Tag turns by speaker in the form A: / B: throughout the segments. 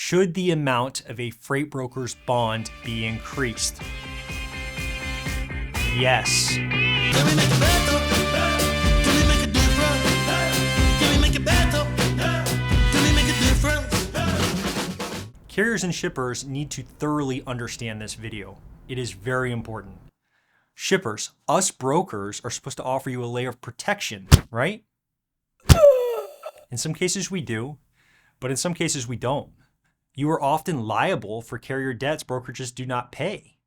A: Should the amount of a freight broker's bond be increased? Yes.
B: Can we make it better? Can we make a difference? Can we make it better? Can we make a difference?
A: Carriers and shippers need to thoroughly understand this video. It is very important. Shippers, us brokers, are supposed to offer you a layer of protection, right? In some cases we do, but in some cases we don't. You are often liable for carrier debts brokerages do not pay,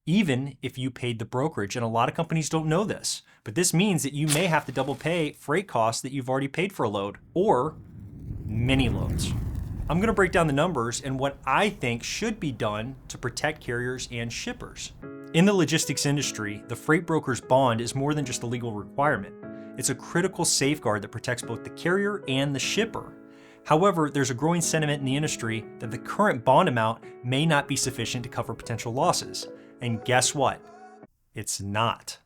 A: even if you paid the brokerage. And a lot of companies don't know this, but this means that you may have to double pay freight costs that you've already paid for a load or many loads. I'm going to break down the numbers and what I think should be done to protect carriers and shippers. In the logistics industry, the freight broker's bond is more than just a legal requirement. It's a critical safeguard that protects both the carrier and the shipper. However, there's a growing sentiment in the industry that the current bond amount may not be sufficient to cover potential losses. And guess what? It's not.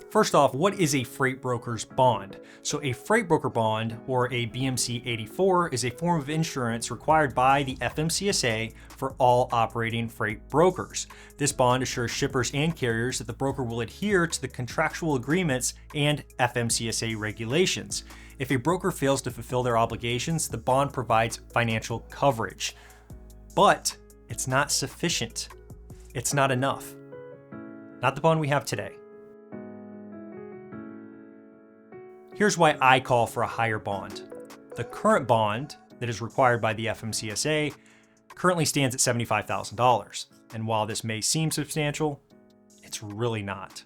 A: First off, what is a freight broker's bond? So a freight broker bond, or a BMC 84, is a form of insurance required by the FMCSA for all operating freight brokers. This bond assures shippers and carriers that the broker will adhere to the contractual agreements and FMCSA regulations. If a broker fails to fulfill their obligations, the bond provides financial coverage. But it's not sufficient. It's not enough. Not the bond we have today. Here's why I call for a higher bond. The current bond that is required by the FMCSA currently stands at $75,000. And while this may seem substantial, it's really not.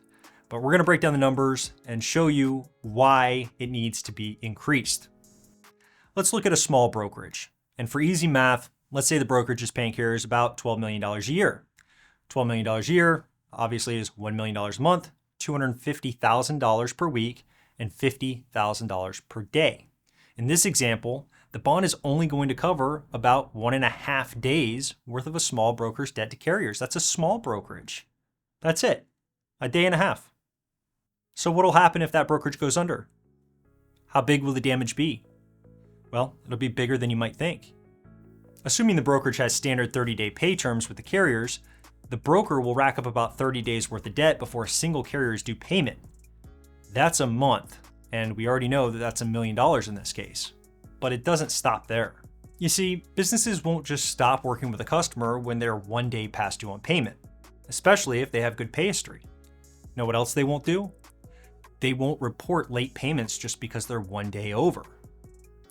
A: But we're going to break down the numbers and show you why it needs to be increased. Let's look at a small brokerage. And for easy math, let's say the brokerage is paying carriers about $12 million a year. $12 million a year obviously is $1 million a month, $250,000 per week, and $50,000 per day. In this example, the bond is only going to cover about 1.5 days worth of a small broker's debt to carriers. That's a small brokerage. That's it. A day and a half. So what'll happen if that brokerage goes under? How big will the damage be? Well, it'll be bigger than you might think. Assuming the brokerage has standard 30-day pay terms with the carriers, the broker will rack up about 30 days worth of debt before a single carrier is due payment. That's a month, and we already know that that's $1 million in this case. But it doesn't stop there. You see, businesses won't just stop working with a customer when they're 1 day past due on payment, especially if they have good pay history. Know what else they won't do? They won't report late payments just because they're 1 day over.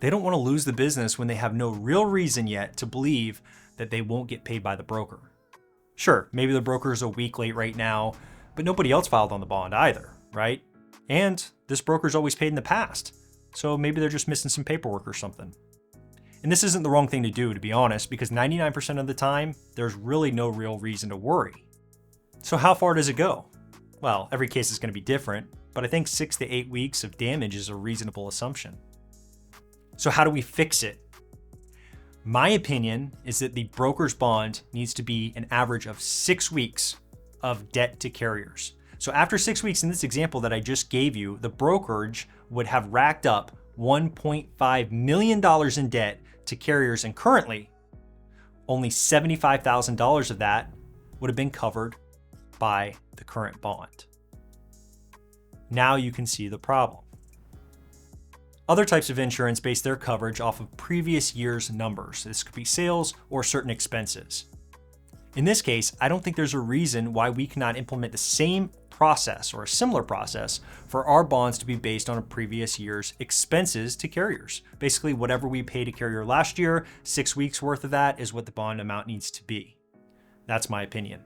A: They don't want to lose the business when they have no real reason yet to believe that they won't get paid by the broker. Sure, maybe the broker is a week late right now, but nobody else filed on the bond either, right? And this broker's always paid in the past, so maybe they're just missing some paperwork or something. And this isn't the wrong thing to do, to be honest, because 99% of the time, there's really no real reason to worry. So how far does it go? Well, every case is going to be different, but I think 6 to 8 weeks of damage is a reasonable assumption. So how do we fix it? My opinion is that the broker's bond needs to be an average of 6 weeks of debt to carriers. So after 6 weeks in this example that I just gave you, the brokerage would have racked up $1.5 million in debt to carriers, and currently only $75,000 of that would have been covered by the current bond. Now you can see the problem. Other types of insurance base their coverage off of previous year's numbers. This could be sales or certain expenses. In this case, I don't think there's a reason why we cannot implement the same process or a similar process for our bonds to be based on a previous year's expenses to carriers. Basically, whatever we paid a carrier last year, 6 weeks worth of that is what the bond amount needs to be. That's my opinion.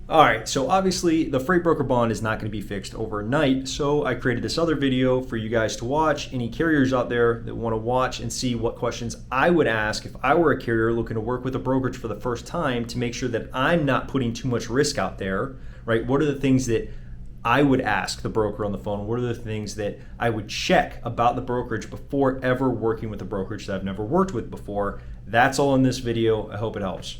A: All right, so obviously the freight broker bond is not going to be fixed overnight, so I created this other video for you guys to watch. Any carriers out there that want to watch and see what questions I would ask if I were a carrier looking to work with a brokerage for the first time to make sure that I'm not putting too much risk out there, right? What are the things that I would ask the broker on the phone? What are the things that I would check about the brokerage before ever working with a brokerage that I've never worked with before? That's all in this video. I hope it helps.